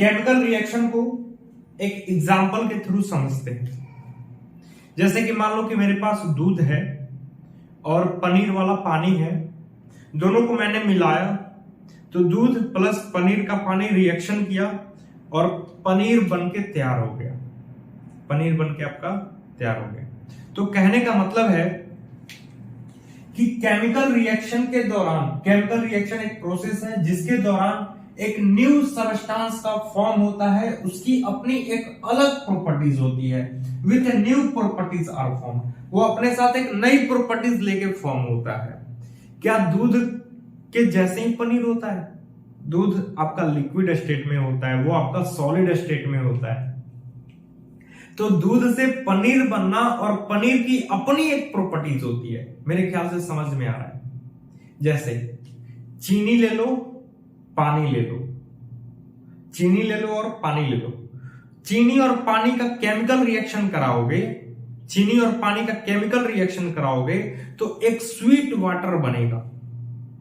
Chemical reaction को एक example के थ्रू समझते हैं। जैसे कि मान लो कि मेरे पास दूध है और पनीर वाला पानी है, दोनों को मैंने मिलाया तो दूध प्लस पनीर का पानी रिएक्शन किया और पनीर बनके तैयार हो गया। पनीर बनके आपका तैयार हो गया। तो कहने का मतलब है कि केमिकल रिएक्शन के दौरान, केमिकल रिएक्शन एक प्रोसेस है जिसके दौरान एक न्यू सबस्टेंस का फॉर्म होता है, उसकी अपनी एक अलग प्रॉपर्टीज होती है, with new properties are form. वो अपने साथ एक नई प्रॉपर्टीज लेके फॉर्म होता है। क्या दूध के जैसे ही पनीर होता है? दूध आपका लिक्विड स्टेट में होता है, वो आपका सॉलिड स्टेट में होता है। तो दूध से पनीर बनना और पनीर की अपनी एक प्रॉपर्टीज होती है। मेरे ख्याल से समझ में आ रहा है। जैसे चीनी ले लो, पानी ले लो, चीनी ले लो और पानी ले लो। चीनी और पानी का केमिकल रिएक्शन कराओगे, चीनी और पानी का केमिकल रिएक्शन कराओगे तो एक स्वीट वाटर बनेगा,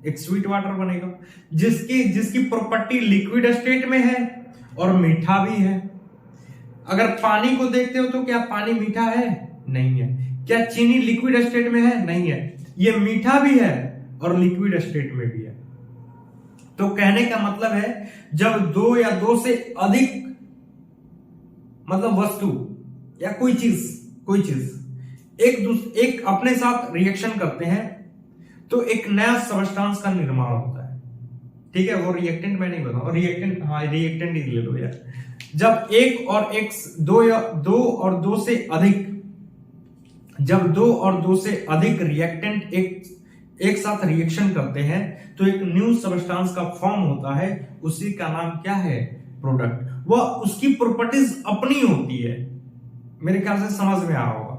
एक स्वीट वाटर बनेगा जिसकी प्रॉपर्टी लिक्विड स्टेट में है और मीठा भी है। अगर पानी को देखते हो तो क्या पानी मीठा है? नहीं है। क्या चीनी लिक्विड स्टेट में है? नहीं है। ये मीठा भी है और लिक्विड स्टेट में भी है। तो कहने का मतलब है जब दो या दो से अधिक मतलब वस्तु या कोई चीज एक अपने साथ रिएक्शन करते हैं तो एक नया सबस्टेंस का निर्माण होता है। ठीक है, वो रिएक्टेंट मैं नहीं बताऊं, रिएक्टेंट हाँ रिएक्टेंट ही ले लो यार। जब जब दो और दो से अधिक रिएक्टेंट एक साथ रिएक्शन करते हैं तो एक न्यू सबस्टेंस का फॉर्म होता है, उसी का नाम क्या है? प्रोडक्ट। वह उसकी प्रॉपर्टीज अपनी होती है। मेरे ख्याल से समझ में आ रहा होगा।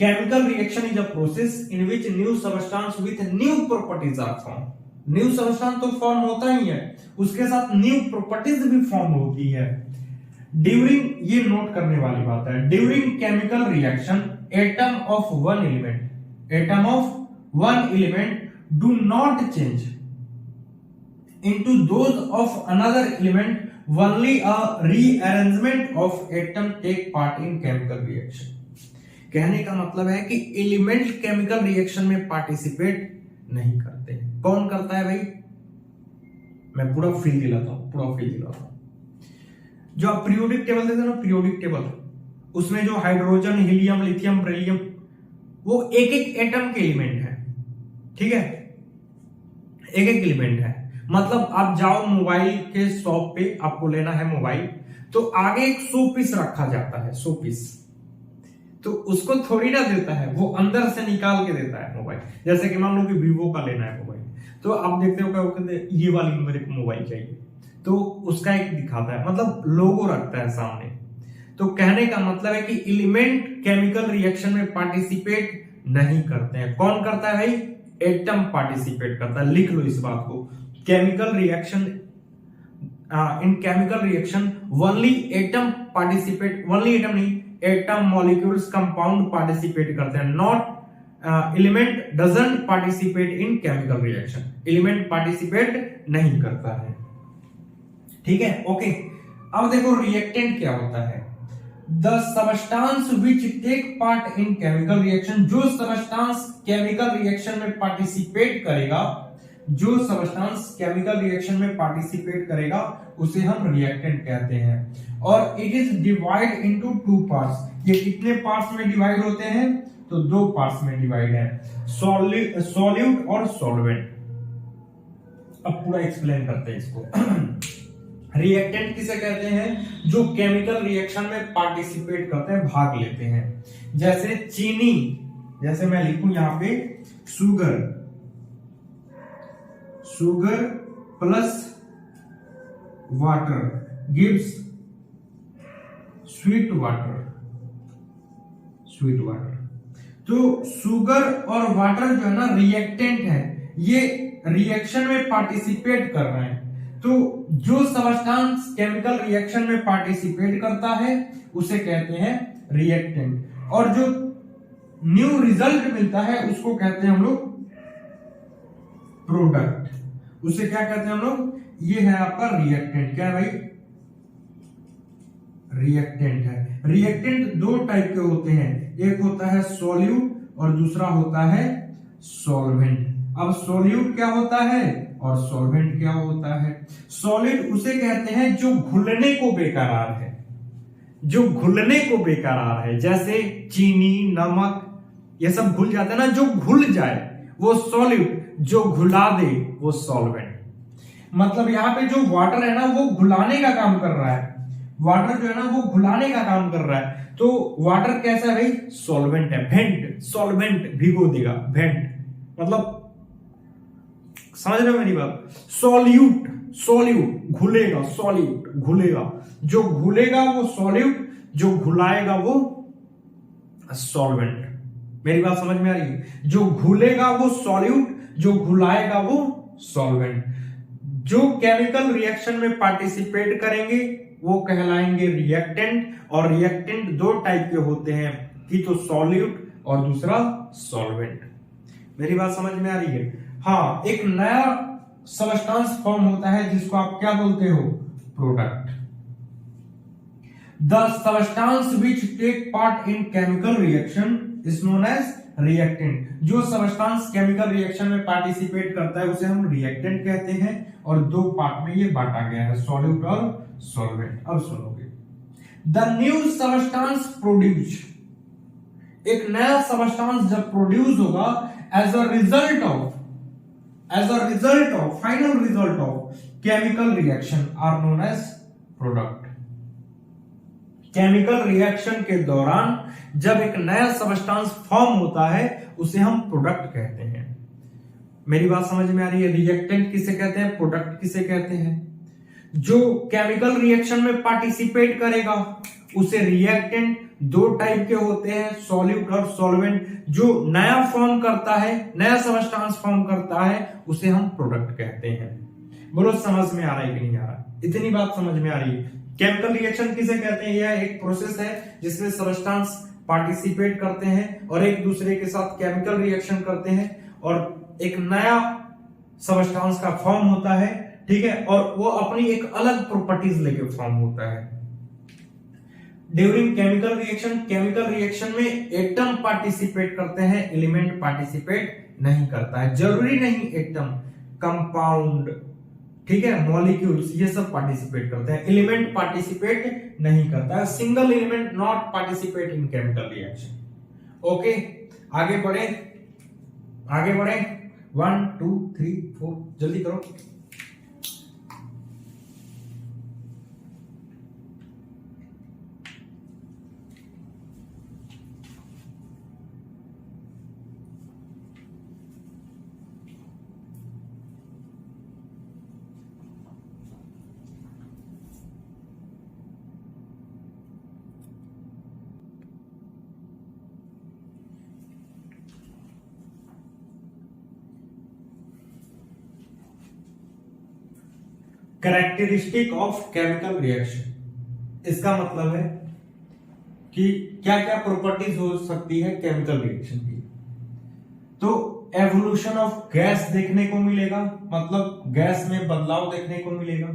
Chemical reaction is a process in which new substance with new properties are form. New substance तो फॉर्म होता ही है, उसके साथ न्यू प्रॉपर्टीज भी फॉर्म होती है। ड्यूरिंग, ये नोट करने वाली बात है, during chemical reaction atom of one element do not change into those of another element, only a rearrangement of atom take part in chemical reaction। कहने का मतलब है कि एलिमेंट केमिकल रिएक्शन में पार्टिसिपेट नहीं करते। कौन करता है भाई? मैं पूरा फील दिलाता हूं। जो आप पीरियोडिक टेबल देते हैं ना, पीरियोडिक टेबल, उसमें जो हाइड्रोजन, हीलियम, लिथियम, बेरिलियम, वो एक एक एटम के एलिमेंट है। ठीक है, एक एक एलिमेंट है। मतलब आप जाओ मोबाइल के शॉप पे, आपको लेना है मोबाइल, तो आगे एक 100 पीस रखा जाता है, 100 पीस। तो उसको थोड़ी ना देता है, वो अंदर से निकाल के देता है मोबाइल। जैसे कि मान लो कि वीवो का लेना है मोबाइल, तो आप देखते हो क्या, वो कहते हैं ये वाली मेरे को मोबाइल चाहिए, तो उसका एक दिखाता है, मतलब लोगो रखता है सामने। तो कहने का मतलब है कि एलिमेंट केमिकल रिएक्शन में पार्टिसिपेट नहीं करते हैं। कौन करता है भाई? एटम पार्टिसिपेट करता है। लिख लो इस बात को, केमिकल रिएक्शन, इन chemical reaction only atom participate, only atom नहीं, एटम, मॉलिक्यूल्स, कंपाउंड पार्टिसिपेट करते हैं। Not element doesn't participate in chemical reaction. Element participate नहीं करता है। ठीक है, ओके। अब देखो रिएक्टेंट क्या होता है। The substance which take part in chemical reaction, जो सबस्टेंस केमिकल रिएक्शन में पार्टिसिपेट करेगा, जो सबस्टेंस केमिकल रिएक्शन में पार्टिसिपेट करेगा उसे हम रिएक्टेंट कहते हैं। और it is divide into 2 parts. ये कितने पार्ट्स में डिवाइड होते हैं? तो 2 पार्ट्स में डिवाइड है, सॉल्यूट और सॉल्वेंट। अब पूरा एक्सप्लेन करते हैं इसको। रिएक्टेंट किसे कहते हैं? जो केमिकल रिएक्शन में पार्टिसिपेट करते हैं, भाग लेते हैं। जैसे चीनी, जैसे मैं लिखूं यहां पे sugar plus water gives sweet water. तो शुगर और वाटर जो है ना रिएक्टेंट है, ये रिएक्शन में पार्टिसिपेट कर रहे हैं। तो जो सबस्टेंस केमिकल रिएक्शन में पार्टिसिपेट करता है उसे कहते हैं रिएक्टेंट, और जो न्यू रिजल्ट मिलता है उसको कहते हैं हम लोग प्रोडक्ट। उसे क्या कहते हैं हम लोग? ये है आपका रिएक्टेंट। क्या है भाई? रिएक्टेंट है। रिएक्टेंट दो टाइप के होते हैं, एक होता है सोल्यूट और दूसरा होता है सॉल्वेंट। अब सोल्यूट क्या होता है और सॉल्वेंट क्या होता है? सॉलिड उसे कहते हैं जो घुलने को बेकरार है, जो घुलने को बेकरार है, जैसे चीनी, नमक, ये सब घुल जाता है ना, जो घुल जाए वो सॉल्यूट, जो घुला दे वो सॉल्वेंट। मतलब यहां पे जो वाटर है ना वो घुलाने का काम कर रहा है, वाटर जो है ना वो घुलाने का काम कर रहा है। तो वाटर कैसा है भाई? सॉल्वेंट है। भेंट सॉल्वेंट भिगो देगा, भेंट मतलब, समझ रहे हो मेरी बात? सॉल्यूट, सॉल्यूट घुलेगा, सॉल्यूट घुलेगा, जो घुलेगा वो सॉल्यूट, जो घुलाएगा वो सॉल्वेंट। मेरी बात समझ में आ रही है? जो घुलेगा वो सॉल्यूट, जो घुलाएगा वो सॉल्वेंट। जो केमिकल रिएक्शन में पार्टिसिपेट करेंगे वो कहलाएंगे रिएक्टेंट, और रिएक्टेंट दो टाइप के होते हैं, कि तो सॉल्यूट और दूसरा सॉल्वेंट। मेरी बात समझ में आ रही है? हाँ, एक नया सबस्टेंस फॉर्म होता है जिसको आप क्या बोलते हो? Product. The substance which take part in chemical reaction is known as reactant. जो सबस्टेंस केमिकल रिएक्शन में पार्टिसिपेट करता है उसे हम रिएक्टेंट कहते हैं, और दो पार्ट में ये बांटा गया है, सॉल्यूट और सॉल्वेंट। अब सुनोगे, द न्यू सबस्टेंस प्रोड्यूस, एक नया सबस्टेंस जब प्रोड्यूस होगा as a result of final result of chemical reaction are known as product. Chemical reaction के दौरान जब एक नया सबस्टेंस फॉर्म होता है उसे हम प्रोडक्ट कहते हैं। मेरी बात समझ में आ रही है? रिएक्टेंट किसे कहते हैं, प्रोडक्ट किसे कहते हैं? जो केमिकल रिएक्शन में पार्टिसिपेट करेगा उसे रिएक्टेंट दो टाइप के होते हैं, सॉल्यूट और सॉल्वेंट। जो नया फॉर्म करता है, नया सबस्टेंस फॉर्म करता है उसे हम प्रोडक्ट कहते हैं। बोलो समझ में आ रहा है कि नहीं आ रहा? इतनी बात समझ में आ रही है? केमिकल रिएक्शन किसे कहते हैं? यह एक प्रोसेस है जिसमें सबस्टेंस पार्टिसिपेट करते हैं और एक दूसरे के साथ केमिकल रिएक्शन करते हैं और एक नया सबस्टेंस का फॉर्म होता है, ठीक है, और वो अपनी एक अलग प्रॉपर्टीज लेके फॉर्म होता है। ड्यूरिंग केमिकल रिएक्शन में एटम पार्टिसिपेट करते हैं, एलिमेंट पार्टिसिपेट नहीं करता है। जरूरी नहीं एटम, कंपाउंड, ठीक है, मॉलिक्यूल्स, ये सब पार्टिसिपेट करते हैं, एलिमेंट पार्टिसिपेट नहीं करता है। Single element not participate in chemical reaction. Okay, आगे बढ़े 1 2 3 4, जल्दी करो। कैरेक्टरिस्टिक ऑफ केमिकल रिएक्शन, इसका मतलब है कि क्या क्या प्रॉपर्टीज हो सकती है केमिकल रिएक्शन की। तो एवोल्यूशन ऑफ गैस देखने को मिलेगा, मतलब गैस में बदलाव देखने को मिलेगा।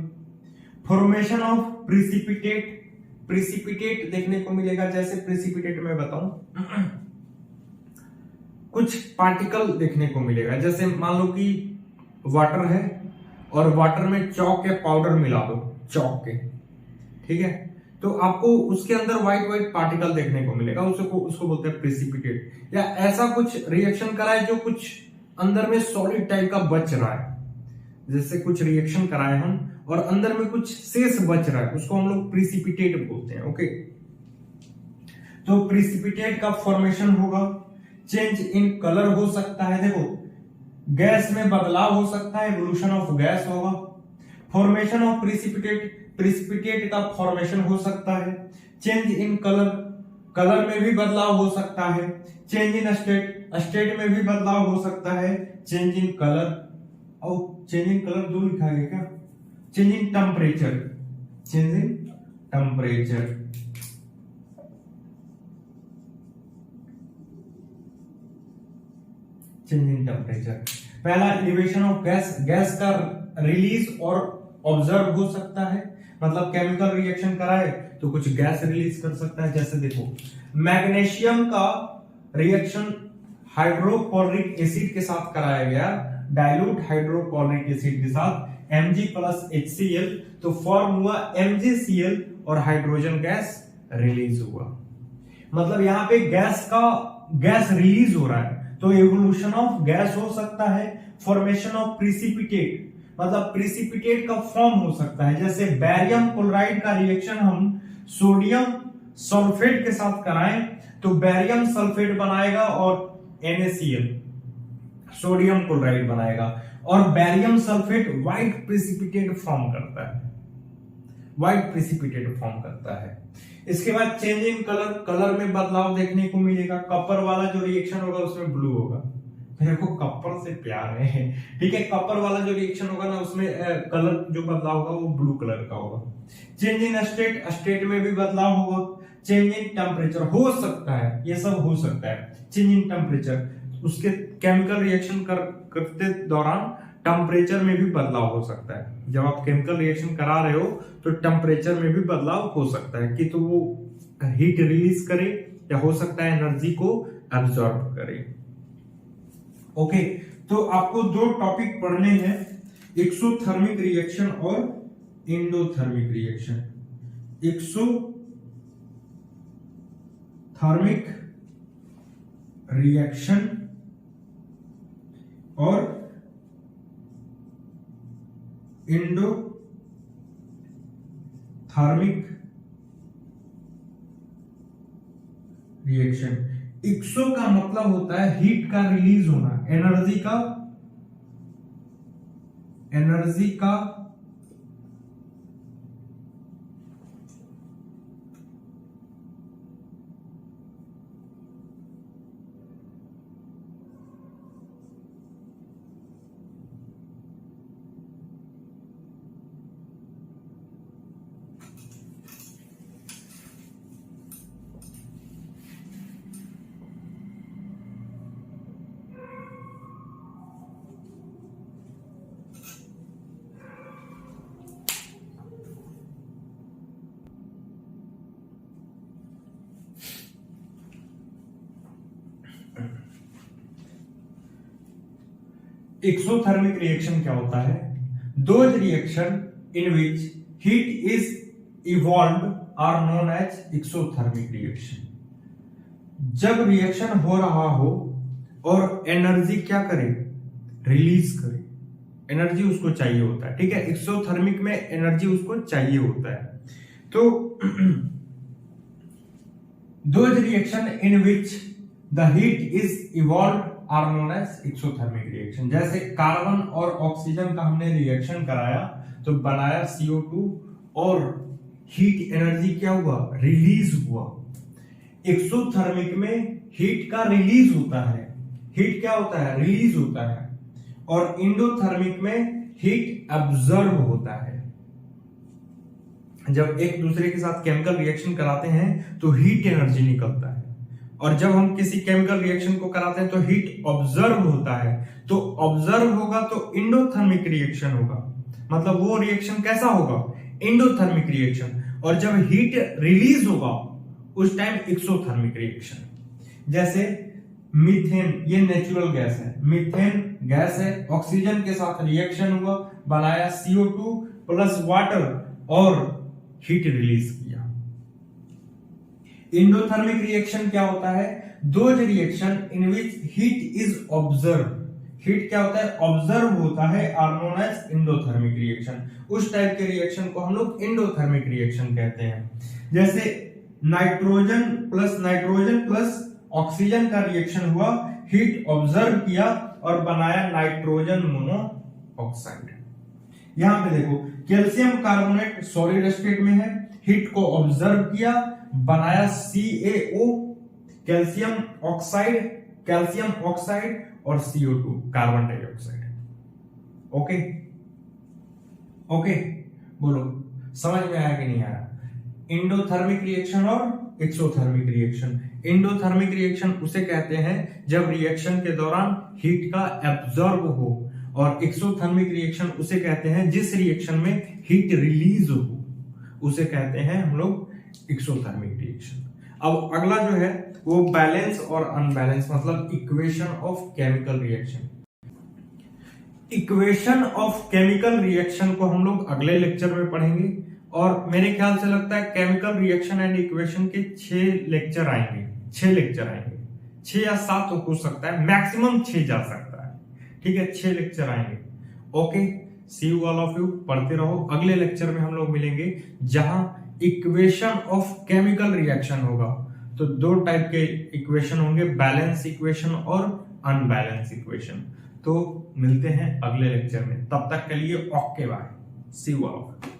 फॉर्मेशन ऑफ प्रिसिपिटेट देखने को मिलेगा। जैसे प्रिसिपिटेट में बताऊं, कुछ पार्टिकल देखने को मिलेगा। जैसे मान लो कि वाटर है और वाटर में चौक या पाउडर मिला दो, चौक के, ठीक है, तो आपको उसके अंदर व्हाइट पार्टिकल देखने को मिलेगा, उसको बोलते हैं प्रेसिपिटेट। या ऐसा कुछ रिएक्शन करा है जो कुछ अंदर में सॉलिड टाइप का बच रहा है, जैसे कुछ रिएक्शन कराए हम और अंदर में कुछ शेष बच रहा है, उसको हम लोग प्रेसिपिटेट बोलते हैं। ओके, तो प्रेसिपिटेट का फॉर्मेशन होगा, चेंज इन कलर हो सकता है, देखो गैस में बदलाव हो सकता है, एवोल्यूशन ऑफ गैस होगा। फॉर्मेशन ऑफ प्रेसिपिटेट का फॉर्मेशन हो सकता है। चेंज इन कलर में भी बदलाव हो सकता है। चेंज इन स्टेट में भी बदलाव हो सकता है। चेंज इन कलर, और चेंज इन कलर दो लिखा है क्या? Change in temperature, change in temperature, change in temperature. पहला एलिवेशन ऑफ गैस, गैस का रिलीज और ऑब्जर्व हो सकता है, मतलब केमिकल रिएक्शन कराए तो कुछ गैस रिलीज कर सकता है। जैसे देखो मैग्नीशियम का रिएक्शन हाइड्रोक्लोरिक एसिड के साथ कराया गया, डाइल्यूट हाइड्रोक्लोरिक एसिड के साथ Mg प्लस HCl, तो फॉर्म हुआ MgCl और हाइड्रोजन गैस रिलीज हुआ। मतलब यहाँ पे गैस रिलीज हो रहा है, तो एवोल्यूशन ऑफ गैस हो सकता है, फॉर्मेशन ऑफ प्रिसिपिटेट, मतलब प्रिसिपिटेट का फॉर्म हो सकता है। जैसे बैरियम क्लोराइड का रिएक्शन हम सोडियम सल्फेट के साथ कराएं तो बैरियम सल्फेट बनाएगा और NaCl सोडियम क्लोराइड बनाएगा, और barium sulphate white precipitate form करता है, व्हाइट प्रिसिपिटेट फॉर्म करता है। इसके बाद चेंज इन कलर में बदलाव देखने को मिलेगा। कॉपर वाला जो रिएक्शन होगा उसमें ब्लू होगा, मेरे को कॉपर से प्यार है, ठीक है। कॉपर वाला जो रिएक्शन होगा ना उसमें कलर जो बदलाव होगा वो ब्लू कलर का होगा। चेंज इन स्टेट में भी बदलाव होगा। चेंज इन टेम्परेचर हो सकता है, ये सब हो सकता है। चेंज इन टेम्परेचर, उसके केमिकल रिएक्शन करते दौरान टेम्परेचर में भी बदलाव हो सकता है। जब आप केमिकल रिएक्शन करा रहे हो तो टेम्परेचर में भी बदलाव हो सकता है कि तो वो हीट रिलीज करे या हो सकता है एनर्जी को एब्जॉर्ब करे। ओके, तो आपको दो टॉपिक पढ़ने हैं, एक्सोथर्मिक रिएक्शन और एंडोथर्मिक रिएक्शन। एक्सोथर्मिक रिएक्शन और एंडोथर्मिक रिएक्शन। एक्सो का मतलब होता है हीट का रिलीज होना, एनर्जी का एक्सोथर्मिक रिएक्शन क्या होता है? Those reaction in which heat is evolved are known as exothermic reaction. जब रिएक्शन हो रहा हो और एनर्जी क्या करे, रिलीज करे, एनर्जी उसको चाहिए होता है, ठीक है। एक्सोथर्मिक में एनर्जी उसको चाहिए होता है। तो those reaction in which the heat is evolved are known as exothermic reaction. जैसे कार्बन और ऑक्सीजन का हमने रिएक्शन कराया तो बनाया CO2 और हीट एनर्जी क्या हुआ, रिलीज हुआ। एक्सोथर्मिक में हीट का रिलीज होता है, हीट क्या होता है, रिलीज होता है। और एंडोथर्मिक में हीट अब्जॉर्ब होता है। जब एक दूसरे के साथ केमिकल रिएक्शन कराते हैं तो हीट एनर्जी निकलता है, और जब हम किसी केमिकल रिएक्शन को कराते हैं तो हीट ऑब्जर्व होता है। तो ऑब्जर्व होगा तो एंडोथर्मिक रिएक्शन होगा, मतलब वो रिएक्शन कैसा होगा, एंडोथर्मिक रिएक्शन। और जब हीट रिलीज होगा उस टाइम एक्सोथर्मिक रिएक्शन। जैसे मीथेन, ये नेचुरल गैस है, मीथेन गैस है, ऑक्सीजन के साथ रिएक्शन हुआ, बनाया CO2 प्लस वाटर और हीट रिलीज किया। एंडोथर्मिक रिएक्शन क्या होता है? Those reaction in which heat is absorb, heat क्या होता है, ऑब्जर्व होता है, are known as endothermic reaction. उस टाइप के रिएक्शन को हम लोग एंडोथर्मिक रिएक्शन कहते हैं। जैसे नाइट्रोजन प्लस ऑक्सीजन का रिएक्शन हुआ, हीट ऑब्जर्व किया और बनाया नाइट्रोजन मोनोऑक्साइड। यहां पे देखो कैल्शियम कार्बोनेट सॉलिड स्टेट में है, हीट को ऑब्जर्व किया, बनाया CaO कैल्शियम ऑक्साइड और CO2 कार्बन डाइऑक्साइड। ओके, बोलो समझ में आया कि नहीं आया? एंडोथर्मिक रिएक्शन और एक्सोथर्मिक रिएक्शन। एंडोथर्मिक रिएक्शन उसे कहते हैं जब रिएक्शन के दौरान हीट का एब्जॉर्ब हो और एक्सोथर्मिक रिएक्शन उसे कहते हैं जिस रिएक्शन में हीट रिलीज हो, उसे कहते हैं हम लोग एक्सोथर्मिक रिएक्शन। अब अगला जो है वो बैलेंस और अनबैलेंस, मतलब equation of chemical reaction. Equation of chemical reaction को हम लोग अगले लेक्चर में पढ़ेंगे, और मेरे ख्याल से लगता है केमिकल रिएक्शन एंड इक्वेशन के 6 लेक्चर आएंगे, 6 या 7 हो सकता है, मैक्सिमम 6 जा सकता है। ठीक है, 6 लेक्चर आएंगे। Okay, see you all of you, पढ़ते रहो। अगले लेक्चर में हम लोग मिलेंगे जहां इक्वेशन ऑफ केमिकल रिएक्शन होगा। तो 2 टाइप के इक्वेशन होंगे, बैलेंस इक्वेशन और अनबैलेंस इक्वेशन। तो मिलते हैं अगले लेक्चर में, तब तक के लिए okay bye, see you all of you.